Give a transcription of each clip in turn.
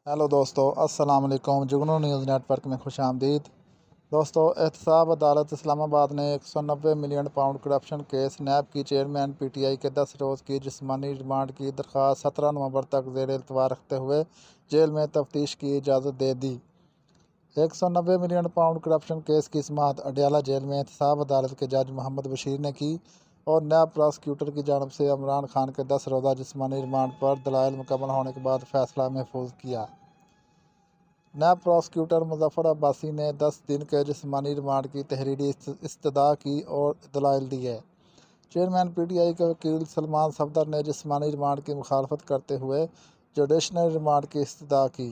Hello दोस्तों, अस्सलाम वालेकुम। जुगनू न्यूज़ नेटवर्क में खुश आमदीद। दोस्तों, एहतसाब अदालत इस्लामाबाद ने 190 मिलियन पाउंड करप्शन केस नैब की चेयरमैन पीटीआई के 10 रोज़ की जिस्मानी रिमांड की दरख्वास्त 17 नवंबर तक ज़ेर इल्तवा रखते हुए जेल में तफ्तीश की इजाज़त दे दी। 190 मिलियन पाउंड करप्शन केस की समाअत अडयाला जेल में एहतसाब अदालत के जज मोहम्मद बशीर ने की और नैब प्रॉसिक्यूटर की जानब से इमरान खान के 10 रोज़ा जिस्मानी रिमांड पर दलाइल मुकम्मल होने के बाद फैसला महफूज किया। नैब प्रॉसिक्यूटर मुजफ्फर अब्बासी ने 10 दिन के जिस्मानी रिमांड की तहरीरी इस्तदा की और दलाइल दिए। चेयरमैन पीटीआई के वकील सलमान सफदर ने जिस्मानी रिमांड की मुखालफत करते हुए जुडिशनल रिमांड की इस्तदा की।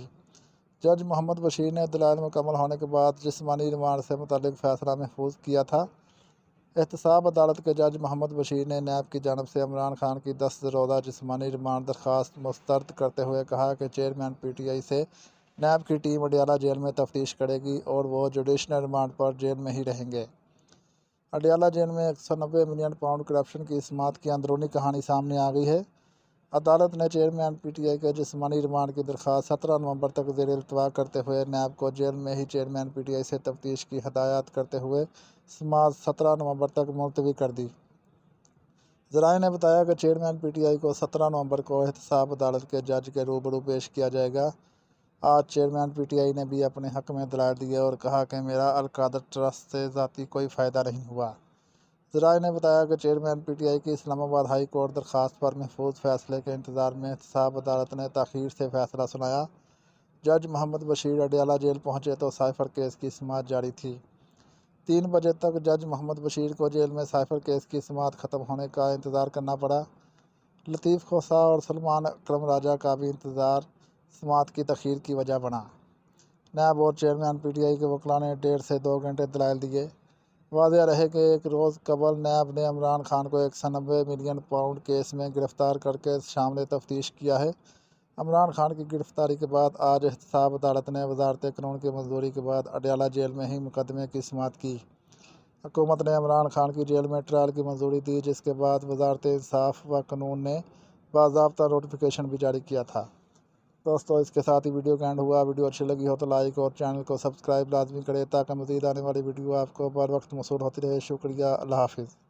जज मोहम्मद बशीर ने दलाइल मुकम्मल होने के बाद जिस्मानी रिमांड से मुतल्लिक फ़ैसला महफूज किया था। एहतसाब अदालत के जज मोहम्मद बशीर ने नैब की जानब से इमरान खान की 10 रोज़ा जिस्मानी रिमांड दरख्वास्त मुस्तरद करते हुए कहा कि चेयरमैन पीटीआई से नैब की टीम अडयाला जेल में तफ्तीश करेगी और वो जुडिशनल रिमांड पर जेल में ही रहेंगे। अडयाला जेल में 190 मिलियन पाउंड करप्शन की समाअत की अंदरूनी कहानी सामने आ गई है। अदालत ने चेयरमैन पीटीआई के जिस्मानी रिमांड की दरख्वास्त 17 नवंबर तक ज़ेर इल्तवा करते हुए नैब को जेल में ही चेयरमैन पीटीआई से तफ्तीश की हदायत करते हुए समाअत 17 नवंबर तक मुलतवी कर दी। ज़राए ने बताया कि चेयरमैन पीटीआई को 17 नवंबर को एहतसाब अदालत के जज के रूबरू पेश किया जाएगा। आज चेयरमैन पीटीआई ने भी अपने हक़ में दलाइल दिए और कहा कि मेरा अल-कादर ट्रस्ट से ज़ाती कोई फ़ायदा नहीं हुआ। ज़राए ने बताया कि चेयरमैन पीटीआई की इस्लामाबाद हाई कोर्ट दरख्वास्त पर महफूज फ़ैसले के इंतज़ार में एहतसाब अदालत ने ताख़ीर से फ़ैसला सुनाया। जज मोहम्मद बशीर अडयाला जेल पहुँचे तो साइफ़र केस की समाअत जारी थी। 3 बजे तक जज मोहम्मद बशीर को जेल में साइफ़र केस की समाअत ख़त्म होने का इंतज़ार करना पड़ा। लतीफ़ खोसा और सलमान अकरम राजा का भी इंतज़ार समाअत की तख़ीर की वजह बना। नैब और चेयरमैन पीटीआई के वकला ने 1.5 से 2 घंटे दलाइल दिए। वाज़ेह रहे कि एक रोज़ कबल नैब ने इमरान खान को 190 मिलियन पाउंड केस में गिरफ़्तार करके शामिल तफ्तीश किया है। इमरान खान की गिरफ़्तारी के बाद आज एहतसाब अदालत ने वज़ारत क़ानून की मंजूरी के बाद अडयाला जेल में ही मुकदमे की समाअत की। हुकूमत ने इमरान खान की जेल में ट्रायल की मंजूरी दी, जिसके बाद वज़ारत इंसाफ़ व क़ानून ने बाज़ाब्ता नोटिफिकेशन भी जारी किया था। दोस्तों, इसके साथ ही वीडियो का एंड हुआ। वीडियो अच्छी लगी हो तो लाइक और चैनल को सब्सक्राइब लाजमी करें ताकि मज़ीद आने वाली वीडियो आपको बर वक्त मौसूल होती रहे। शुक्रिया। अल्लाह हाफ़िज़।